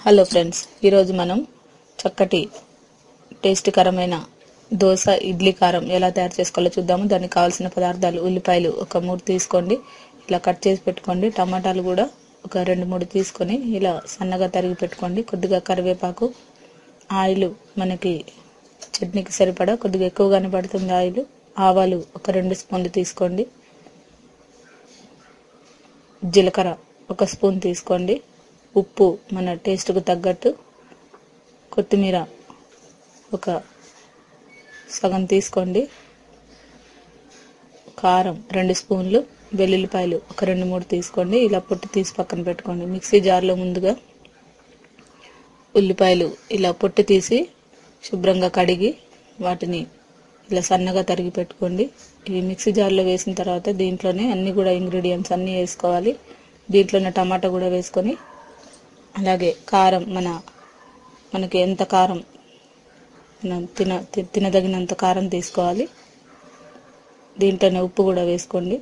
Hello friends, ఈరోజు మనం చక్కటి టేస్ట్ కరమైన దోస ఇడ్లీ కారం ఎలా తయారు చేసుకోవాలో చూద్దాము. దానికి కావాల్సిన పదార్థాలు: ఉల్లిపాయలు ఒక 3 తీసుకోండి, ఇలా కట్ చేసి పెట్టుకోండి. టమాటాలు కూడా ఒక 2-3 తీసుకొని ఇలా సన్నగా తరిగి పెట్టుకోండి. కొద్దిగా కరివేపాకు, ఆయిల్ మనకి చట్నీకి సరిపడా కొద్దిగా ఎక్కువగానే పడుతుంది ఆయిల్. ఆవాలు ఒక 2 స్పూన్లు తీసుకోండి. జీలకర్ర ఒక స్పూన్ తీసుకోండి. ఉప్పు మన టేస్ట్కు తగ్గట్టు. కొత్తిమీర ఒక సగం తీసుకోండి. కారం 2 స్పూన్లు. వెల్లుల్లిపాయలు ఒక 2-3 తీసుకోండి. ఇలా పొట్టు తీసి పక్కన పెట్టుకోండి. మిక్సీ జార్లో ముందుగా ఉల్లిపాయలు ఇలా పొట్టు తీసి శుభ్రంగా కడిగి వాటిని ఇలా సన్నగా తరిగి పెట్టుకోండి. ఇవి మిక్సీ జార్లో వేసిన తర్వాత దీంట్లోనే అన్ని కూడా ఇంగ్రీడియంట్స్ అన్నీ వేసుకోవాలి. దీంట్లోనే టమాటా కూడా వేసుకొని, అలాగే కారం మనకి ఎంత కారం తినదగినంత కారం తీసుకోవాలి. దీంట్లోనే ఉప్పు కూడా వేసుకోండి.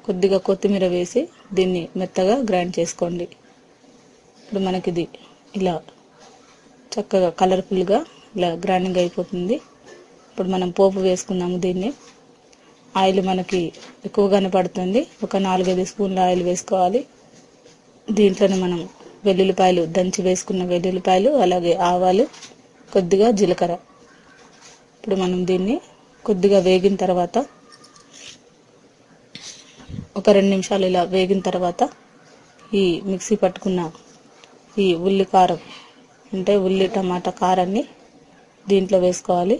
కొద్దిగా కొత్తిమీర వేసి దీన్ని మెత్తగా గ్రైండ్ చేసుకోండి. ఇప్పుడు మనకిది ఇలా చక్కగా కలర్ఫుల్గా ఇలా గ్రైండింగ్ అయిపోతుంది. ఇప్పుడు మనం పోపు వేసుకుందాము. దీన్ని ఆయిల్ మనకి ఎక్కువగానే పడుతుంది. ఒక 4-5 స్పూన్ల ఆయిల్ వేసుకోవాలి. దీంట్లోనే మనం వెల్లుల్లిపాయలు దంచి వేసుకున్న వెల్లుల్లిపాయలు, అలాగే ఆవాలు, కొద్దిగా జీలకర్ర. ఇప్పుడు మనం దీన్ని కొద్దిగా వేగిన తర్వాత ఒక 2 నిమిషాలు ఇలా వేగిన తర్వాత ఈ మిక్సీ పట్టుకున్న ఈ ఉల్లి కారం అంటే ఉల్లి టమాటా కారాన్ని దీంట్లో వేసుకోవాలి.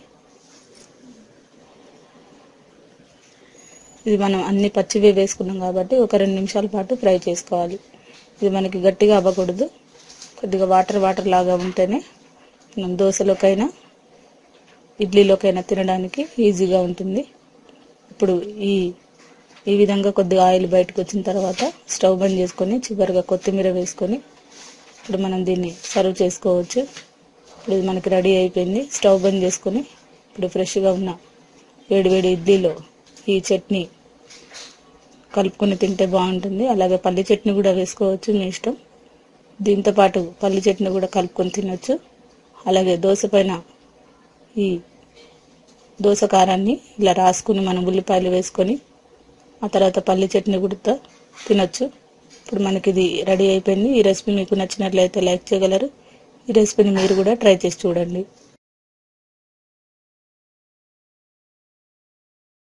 ఇది మనం అన్ని పచ్చివే వేసుకున్నాం కాబట్టి ఒక 2 నిమిషాల పాటు ఫ్రై చేసుకోవాలి. ఇది మనకి గట్టిగా అవ్వకూడదు. కొద్దిగా వాటర్ లాగా ఉంటేనే మనం దోశలోకైనా ఇడ్లీలోకైనా తినడానికి ఈజీగా ఉంటుంది. ఇప్పుడు ఈ విధంగా కొద్దిగా ఆయిల్ బయటకు వచ్చిన తర్వాత స్టవ్ బంద్ చేసుకొని చివరిగా కొత్తిమీర వేసుకొని ఇప్పుడు మనం దీన్ని సర్వ్ చేసుకోవచ్చు. ఇప్పుడు ఇది మనకి రెడీ అయిపోయింది. స్టవ్ బంద్ చేసుకొని ఇప్పుడు ఫ్రెష్గా ఉన్న వేడివేడి ఇడ్లీలో ఈ చట్నీ కలుపుకొని తింటే బాగుంటుంది. అలాగే పల్లి చట్నీ కూడా వేసుకోవచ్చు, మీ ఇష్టం. దీంతో పాటు పల్లి చట్నీ కూడా కలుపుకొని తినొచ్చు. అలాగే దోశ పైన ఈ దోశ కారాన్ని ఇలా రాసుకుని మనం ఉల్లిపాయలు వేసుకొని ఆ తర్వాత పల్లి చట్నీ కూడా తినొచ్చు. ఇప్పుడు మనకి ఇది రెడీ అయిపోయింది. ఈ రెసిపీ మీకు నచ్చినట్లయితే లైక్ చేయగలరు. ఈ రెసిపీని మీరు కూడా ట్రై చేసి చూడండి.